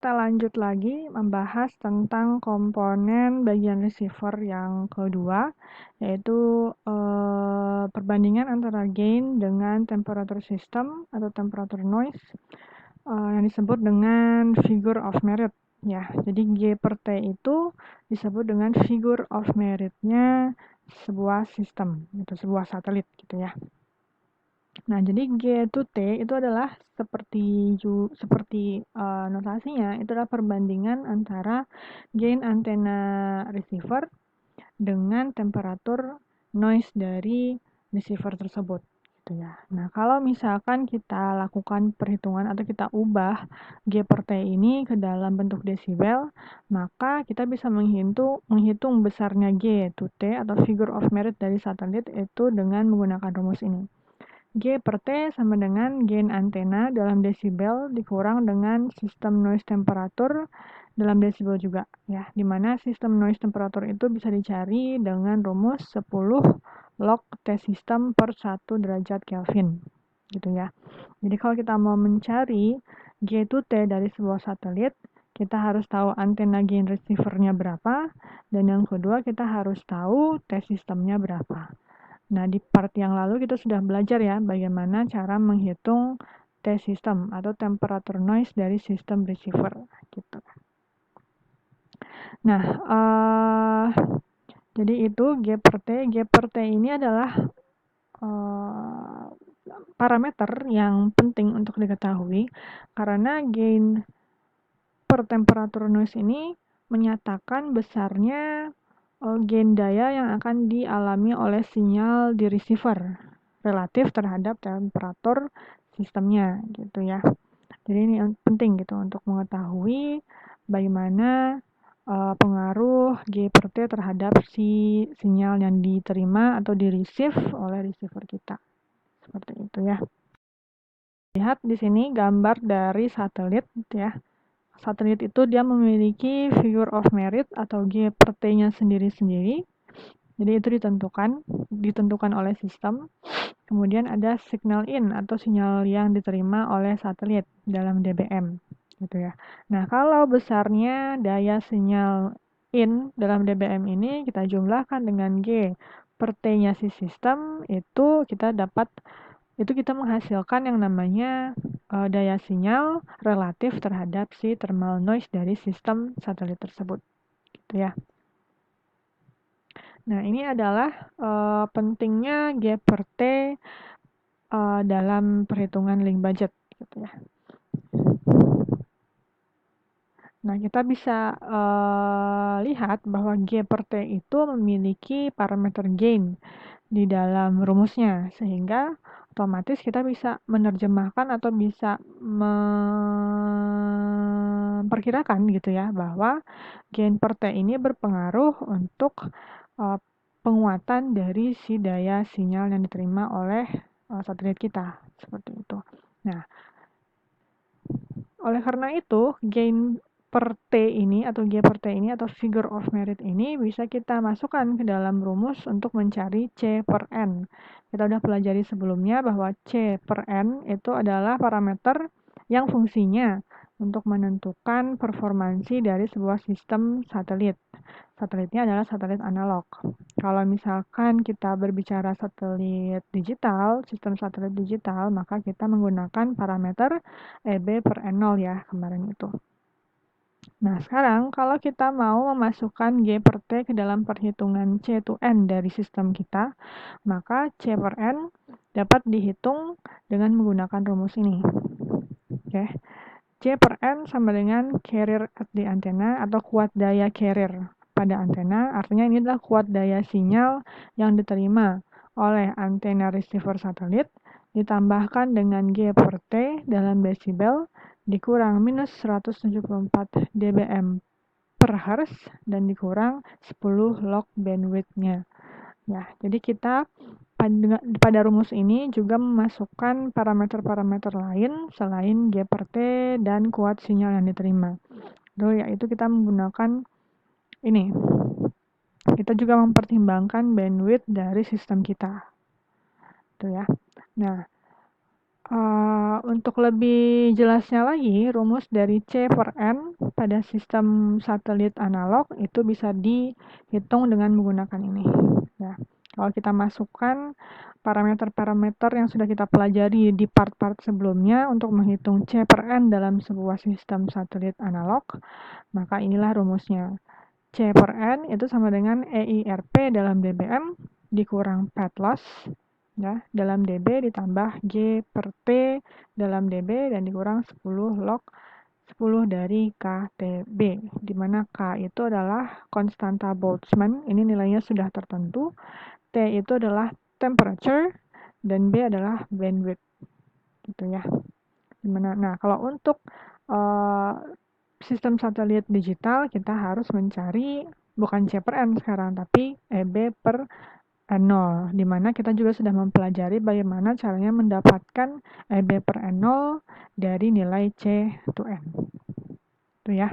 kita lanjut lagi membahas tentang komponen bagian receiver yang kedua, yaitu perbandingan antara gain dengan temperature system atau temperature noise yang disebut dengan figure of merit. Ya, jadi G per T itu disebut dengan figure of merit-nya sebuah sistem, itu sebuah satelit gitu ya. Nah, jadi G to T itu adalah seperti notasinya, itu adalah perbandingan antara gain antena receiver dengan temperatur noise dari receiver tersebut gitu ya. Nah, kalau misalkan kita lakukan perhitungan atau kita ubah G per T ini ke dalam bentuk desibel, maka kita bisa menghitung besarnya G to T atau figure of merit dari satelit itu dengan menggunakan rumus ini. G per T sama dengan gain antena dalam desibel dikurang dengan sistem noise temperatur dalam desibel juga ya, dimana sistem noise temperatur itu bisa dicari dengan rumus 10 log T system per 1 derajat Kelvin gitu ya. Jadi kalau kita mau mencari G to T dari sebuah satelit, kita harus tahu antena gain receivernya berapa, dan yang kedua kita harus tahu T systemnya berapa. Nah, di part yang lalu kita sudah belajar ya bagaimana cara menghitung T system atau temperature noise dari sistem receiver gitu. Nah, jadi itu G per T. G per T ini adalah parameter yang penting untuk diketahui karena gain per temperature noise ini menyatakan besarnya gain daya yang akan dialami oleh sinyal di receiver relatif terhadap temperatur sistemnya gitu ya. Jadi ini yang penting gitu untuk mengetahui bagaimana pengaruh G per T terhadap si sinyal yang diterima atau di receive oleh receiver kita. Seperti itu ya. Lihat di sini gambar dari satelit ya. Satelit itu dia memiliki figure of merit atau G per T-nya sendiri-sendiri. Jadi itu ditentukan oleh sistem. Kemudian ada signal in atau sinyal yang diterima oleh satelit dalam dBm gitu ya. Nah, kalau besarnya daya sinyal in dalam dBm ini kita jumlahkan dengan G per T-nya si sistem, itu kita menghasilkan yang namanya daya sinyal relatif terhadap si thermal noise dari sistem satelit tersebut gitu ya. Nah, ini adalah pentingnya G per T dalam perhitungan link budget gitu ya. Nah, kita bisa lihat bahwa G per T itu memiliki parameter gain di dalam rumusnya, sehingga otomatis kita bisa menerjemahkan atau bisa memperkirakan gitu ya bahwa gain per T ini berpengaruh untuk penguatan dari si daya sinyal yang diterima oleh satelit kita seperti itu. Nah, oleh karena itu gain per T ini atau G per T ini atau figure of merit ini bisa kita masukkan ke dalam rumus untuk mencari C per N. Kita sudah pelajari sebelumnya bahwa C per N itu adalah parameter yang fungsinya untuk menentukan performansi dari sebuah sistem satelit. Satelitnya adalah satelit analog. Kalau misalkan kita berbicara satelit digital, sistem satelit digital, maka kita menggunakan parameter EB per N0 ya, kemarin itu. Nah, sekarang kalau kita mau memasukkan G per T ke dalam perhitungan C to N dari sistem kita, maka C per N dapat dihitung dengan menggunakan rumus ini. Oke. C per N sama dengan carrier at the antenna atau kuat daya carrier pada antena. Artinya ini adalah kuat daya sinyal yang diterima oleh antena receiver satelit ditambahkan dengan G per T dalam desibel dikurang minus 174 dBm per Hertz dan dikurang 10 log bandwidth-nya. Ya, jadi kita pada rumus ini juga memasukkan parameter-parameter lain selain G per T dan kuat sinyal yang diterima. Lalu yaitu kita menggunakan ini. Kita juga mempertimbangkan bandwidth dari sistem kita. Itu ya. Nah, Untuk lebih jelasnya lagi, rumus dari C per N pada sistem satelit analog itu bisa dihitung dengan menggunakan ini. Ya, kalau kita masukkan parameter-parameter yang sudah kita pelajari di part-part sebelumnya untuk menghitung C per N dalam sebuah sistem satelit analog, maka inilah rumusnya. C per N itu sama dengan EIRP dalam dBm dikurang pad loss ya, dalam dB ditambah G per T dalam dB dan dikurang 10 log 10 dari KTB, di mana K itu adalah konstanta Boltzmann, ini nilainya sudah tertentu, T itu adalah temperature, dan B adalah bandwidth, gitu ya. Dimana, nah kalau untuk sistem satelit digital kita harus mencari bukan C per N sekarang, tapi EB per N0, di mana kita juga sudah mempelajari bagaimana caranya mendapatkan EB per N0 dari nilai C to N. Itu ya.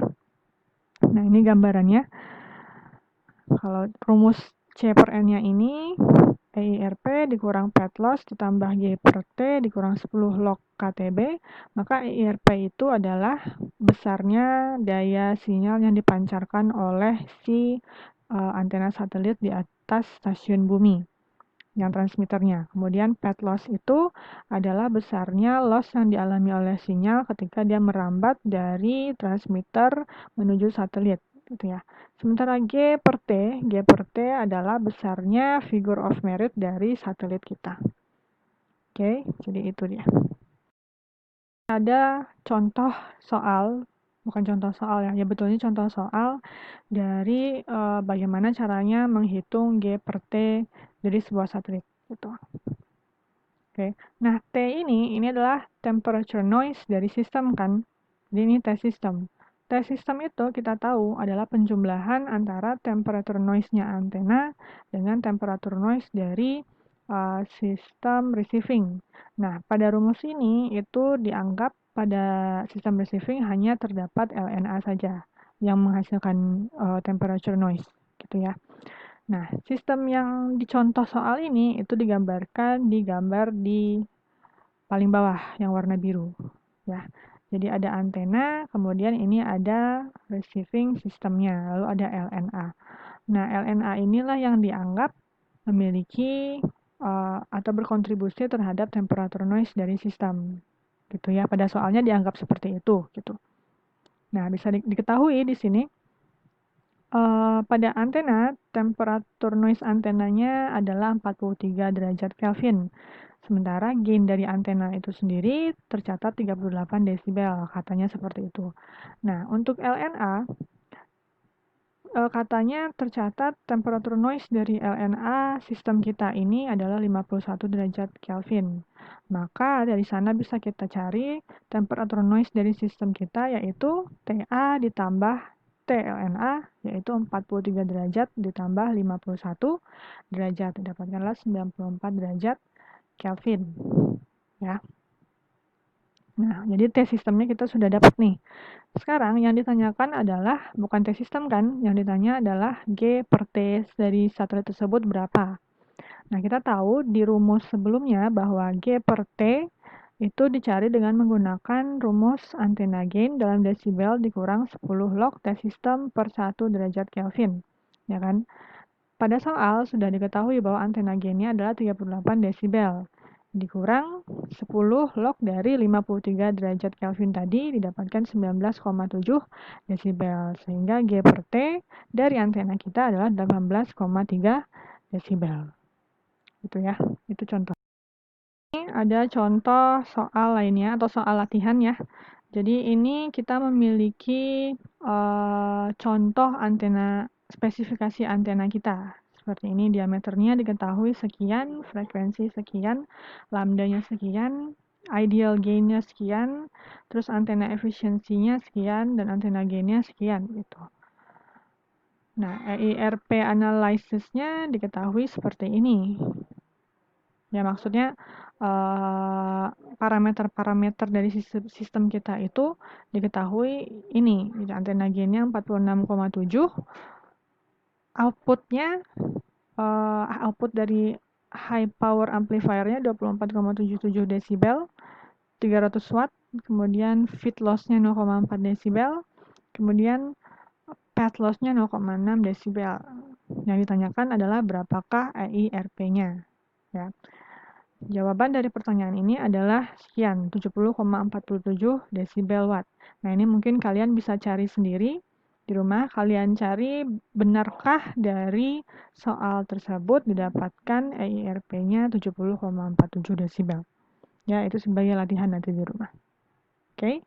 Nah, ini gambarannya. Kalau rumus C per N-nya ini, EIRP dikurang pad loss ditambah G per T dikurang 10 log KTB, maka EIRP itu adalah besarnya daya sinyal yang dipancarkan oleh si antena satelit di atas stasiun bumi yang transmitternya. Kemudian pad loss itu adalah besarnya loss yang dialami oleh sinyal ketika dia merambat dari transmitter menuju satelit, gitu ya. Sementara G per T adalah besarnya figure of merit dari satelit kita. Oke, jadi itu dia. Ada contoh soal, bukan contoh soal ya, betulnya contoh soal dari bagaimana caranya menghitung G per T dari sebuah satelit, gitu. Oke, nah T ini adalah temperature noise dari sistem kan. Jadi ini T system. T system itu kita tahu adalah penjumlahan antara temperature noise-nya antena dengan temperature noise dari sistem receiving. Nah, pada rumus ini itu dianggap pada sistem receiving hanya terdapat LNA saja yang menghasilkan temperature noise, gitu ya. Nah, sistem yang dicontoh soal ini itu digambarkan di gambar di paling bawah yang warna biru ya. Jadi ada antena, kemudian ini ada receiving sistemnya, lalu ada LNA. Nah, LNA inilah yang dianggap memiliki atau berkontribusi terhadap temperature noise dari sistem. Gitu ya, pada soalnya dianggap seperti itu gitu. Nah, bisa diketahui di sini pada antena, temperatur noise antenanya adalah 43 derajat Kelvin. Sementara gain dari antena itu sendiri tercatat 38 desibel, katanya seperti itu. Nah, untuk LNA, katanya tercatat temperatur noise dari LNA sistem kita ini adalah 51 derajat Kelvin. Maka dari sana bisa kita cari temperatur noise dari sistem kita yaitu TA ditambah TLNA yaitu 43 derajat ditambah 51 derajat. Dapatkanlah 94 derajat Kelvin. Ya. Nah, jadi T sistemnya kita sudah dapat nih. Sekarang yang ditanyakan adalah bukan T sistem kan, yang ditanya adalah G per T dari satelit tersebut berapa. Nah, kita tahu di rumus sebelumnya bahwa G per T itu dicari dengan menggunakan rumus antena gain dalam desibel dikurang 10 log T sistem per 1 derajat Kelvin. Ya kan? Pada soal sudah diketahui bahwa antena gainnya adalah 38 desibel. Dikurang 10 log dari 53 derajat Kelvin tadi didapatkan 19,7 desibel. Sehingga G per T dari antena kita adalah 18,3 desibel. Gitu ya, itu contoh. Ini ada contoh soal lainnya atau soal latihan ya. Jadi ini kita memiliki contoh antena, spesifikasi antena kita. Seperti ini, diameternya diketahui sekian, frekuensi sekian, lambdanya sekian, ideal gain-nya sekian, terus antena efisiensinya sekian, dan antena gain-nya sekian gitu. Nah, EIRP analysis-nya diketahui seperti ini. Ya, maksudnya parameter-parameter dari sistem kita itu diketahui ini. Jadi antena gainnya 46,7, outputnya output dari high power amplifiernya 24,77 desibel, 300 watt, kemudian feed loss-nya 0,4 desibel, kemudian path loss-nya 0,6 desibel. Yang ditanyakan adalah berapakah EIRP-nya. Ya. Jawaban dari pertanyaan ini adalah sekian, 70,47 desibel watt. Nah, ini mungkin kalian bisa cari sendiri di rumah. Kalian cari benarkah dari soal tersebut didapatkan EIRP-nya 70,47 desibel. Ya, itu sebagai latihan nanti di rumah. Oke?